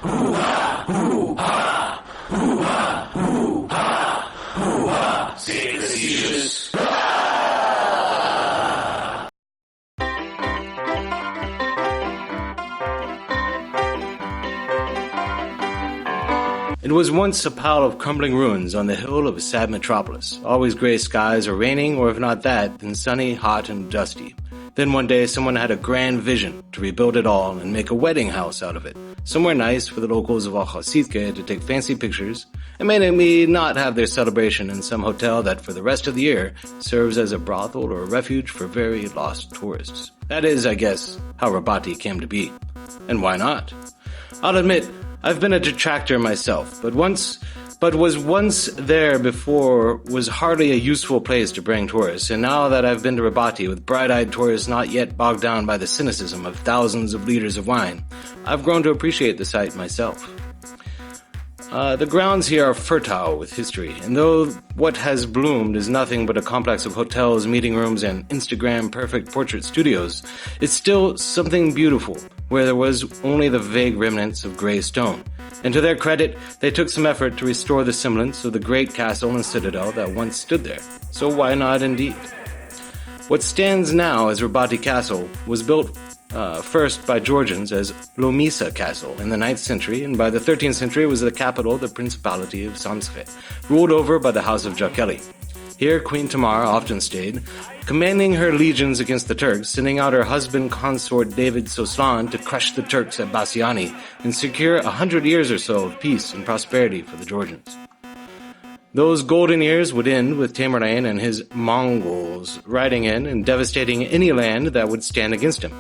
Say Facetious. It was once a pile of crumbling ruins on the hill of a sad metropolis. Always gray skies or raining, or if not that, then sunny, hot, and dusty. Then one day someone had a grand vision to rebuild it all and make a wedding house out of it. Somewhere nice for the locals of Akhaltsikhe to take fancy pictures, and maybe not have their celebration in some hotel that for the rest of the year serves as a brothel or a refuge for very lost tourists. That is, I guess, how Rabati came to be. And why not? I'll admit, I've been a detractor myself, but was once there before was hardly a useful place to bring tourists, and now that I've been to Rabati with bright-eyed tourists not yet bogged down by the cynicism of thousands of liters of wine, I've grown to appreciate the site myself. The grounds here are fertile with history, and though what has bloomed is nothing but a complex of hotels, meeting rooms, and Instagram-perfect portrait studios, it's still something beautiful, where there was only the vague remnants of gray stone. And to their credit, they took some effort to restore the semblance of the great castle and citadel that once stood there. So why not indeed? What stands now as Rabati Castle was built first by Georgians as Lomisa Castle in the 9th century, and by the 13th century was the capital of the Principality of Akhaltsikhe, ruled over by the House of Jakeli. Here Queen Tamar often stayed, commanding her legions against the Turks, sending out her husband consort David Soslan to crush the Turks at Bassiani and secure 100 years or so of peace and prosperity for the Georgians. Those golden years would end with Tamerlane and his Mongols riding in and devastating any land that would stand against him.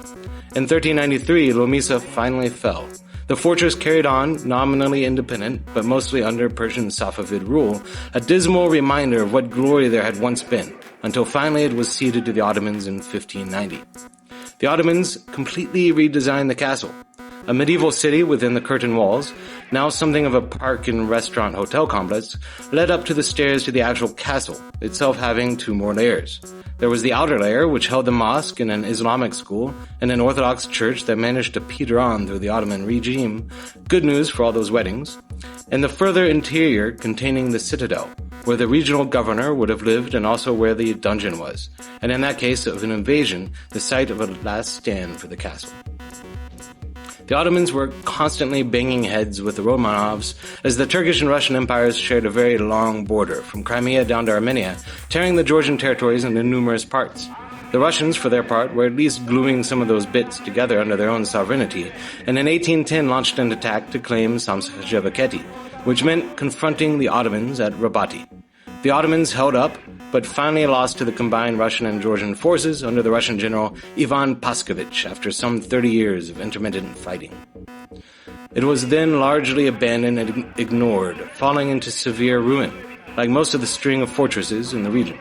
In 1393, Lomisa finally fell. The fortress carried on, nominally independent, but mostly under Persian Safavid rule, a dismal reminder of what glory there had once been, until finally it was ceded to the Ottomans in 1590. The Ottomans completely redesigned the castle. A medieval city within the curtain walls, now something of a park and restaurant hotel complex, led up to the stairs to the actual castle, itself having 2 more layers. There was the outer layer, which held the mosque and an Islamic school, and an Orthodox church that managed to peter on through the Ottoman regime. Good news for all those weddings. And the further interior containing the citadel, where the regional governor would have lived and also where the dungeon was, and in that case of an invasion, the site of a last stand for the castle. The Ottomans were constantly banging heads with the Romanovs as the Turkish and Russian empires shared a very long border from Crimea down to Armenia, tearing the Georgian territories into numerous parts. The Russians, for their part, were at least gluing some of those bits together under their own sovereignty, and in 1810 launched an attack to claim Samtskhe-Jabaketi, which meant confronting the Ottomans at Rabati. The Ottomans held up, but finally lost to the combined Russian and Georgian forces under the Russian general Ivan Paskovich after some 30 years of intermittent fighting. It was then largely abandoned and ignored, falling into severe ruin, like most of the string of fortresses in the region,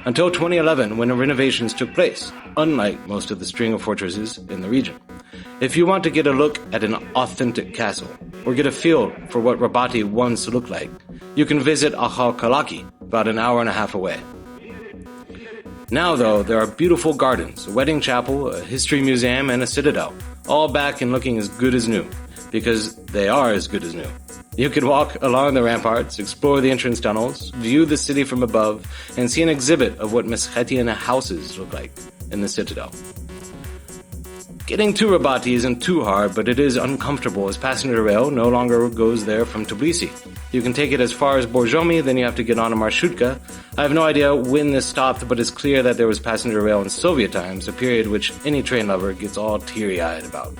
until 2011 when renovations took place, unlike most of the string of fortresses in the region. If you want to get a look at an authentic castle, or get a feel for what Rabati once looked like, you can visit Akhaltsikhe, about an hour and a half away. Now, though, there are beautiful gardens, a wedding chapel, a history museum, and a citadel, all back and looking as good as new, because they are as good as new. You can walk along the ramparts, explore the entrance tunnels, view the city from above, and see an exhibit of what Meskhetian houses look like in the citadel. Getting to Rabati isn't too hard, but it is uncomfortable as passenger rail no longer goes there from Tbilisi. You can take it as far as Borjomi, then you have to get on a marshutka. I have no idea when this stopped, but it's clear that there was passenger rail in Soviet times, a period which any train lover gets all teary-eyed about.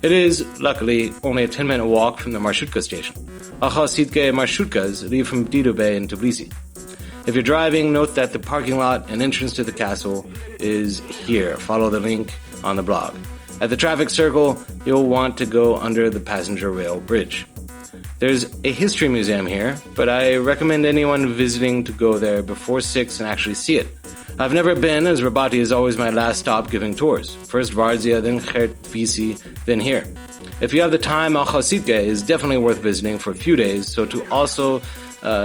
It is, luckily, only a 10-minute walk from the marshutka station. Akhaltsikhe marshutkas leave from Dido-Bay in Tbilisi. If you're driving, note that the parking lot and entrance to the castle is here. Follow the link on the blog. At the traffic circle, you'll want to go under the passenger rail bridge. There's a history museum here, but I recommend anyone visiting to go there before 6 and actually see it. I've never been, as Rabati is always my last stop giving tours. First Vardzia, then Tbilisi, then here. If you have the time, Akhaltsikhe is definitely worth visiting for a few days, so to also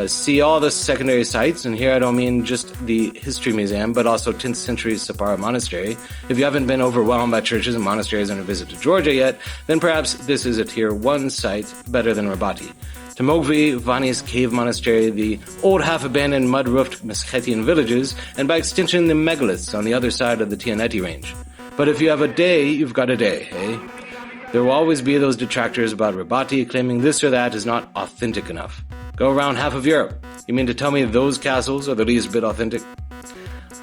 See all the secondary sites, and here I don't mean just the History Museum, but also 10th century Sappara Monastery. If you haven't been overwhelmed by churches and monasteries on a visit to Georgia yet, then perhaps this is a tier 1 site better than Rabati. Tamogvi, Vani's Cave Monastery, the old half-abandoned mud-roofed Meskhetian villages, and by extension the megaliths on the other side of the Tianeti range. But if you have a day, you've got a day, eh? There will always be those detractors about Rabati claiming this or that is not authentic enough. Go around half of Europe. You mean to tell me those castles are the least bit authentic?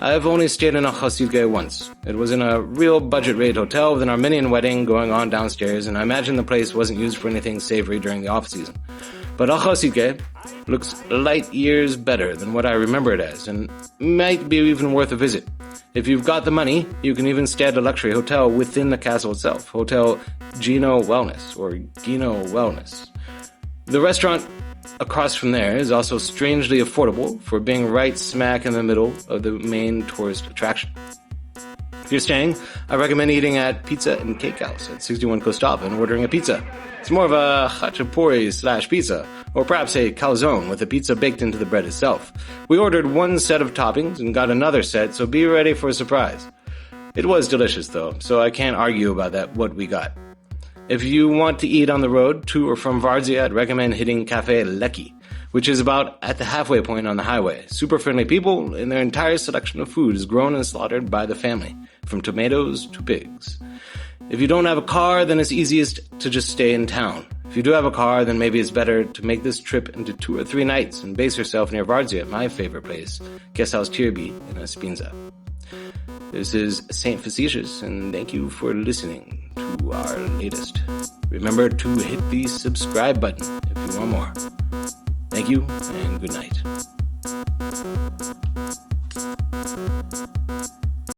I've only stayed in Akhaltsikhe once. It was in a real budget-rate hotel with an Armenian wedding going on downstairs, and I imagine the place wasn't used for anything savory during the off-season. But Akhaltsikhe looks light years better than what I remember it as, and might be even worth a visit. If you've got the money, you can even stay at a luxury hotel within the castle itself, Hotel Gino Wellness, or Gino Wellness. The restaurant across from there is also strangely affordable for being right smack in the middle of the main tourist attraction. If you're staying, I recommend eating at Pizza and Cake House at 61 Kostava and ordering a pizza. It's more of a khachapuri/pizza, or perhaps a calzone with the pizza baked into the bread itself. We ordered one set of toppings and got another set, so be ready for a surprise. It was delicious though, so I can't argue about that what we got. If you want to eat on the road to or from Vardzia, I'd recommend hitting Cafe Leki, which is about at the halfway point on the highway. Super friendly people, and their entire selection of food is grown and slaughtered by the family, from tomatoes to pigs. If you don't have a car, then it's easiest to just stay in town. If you do have a car, then maybe it's better to make this trip into 2 or 3 nights and base yourself near Vardzia, my favorite place, Guesthouse Tirby in Spinza. This is Saint Facetious, and thank you for listening to our latest. Remember to hit the subscribe button if you want more. Thank you, and good night.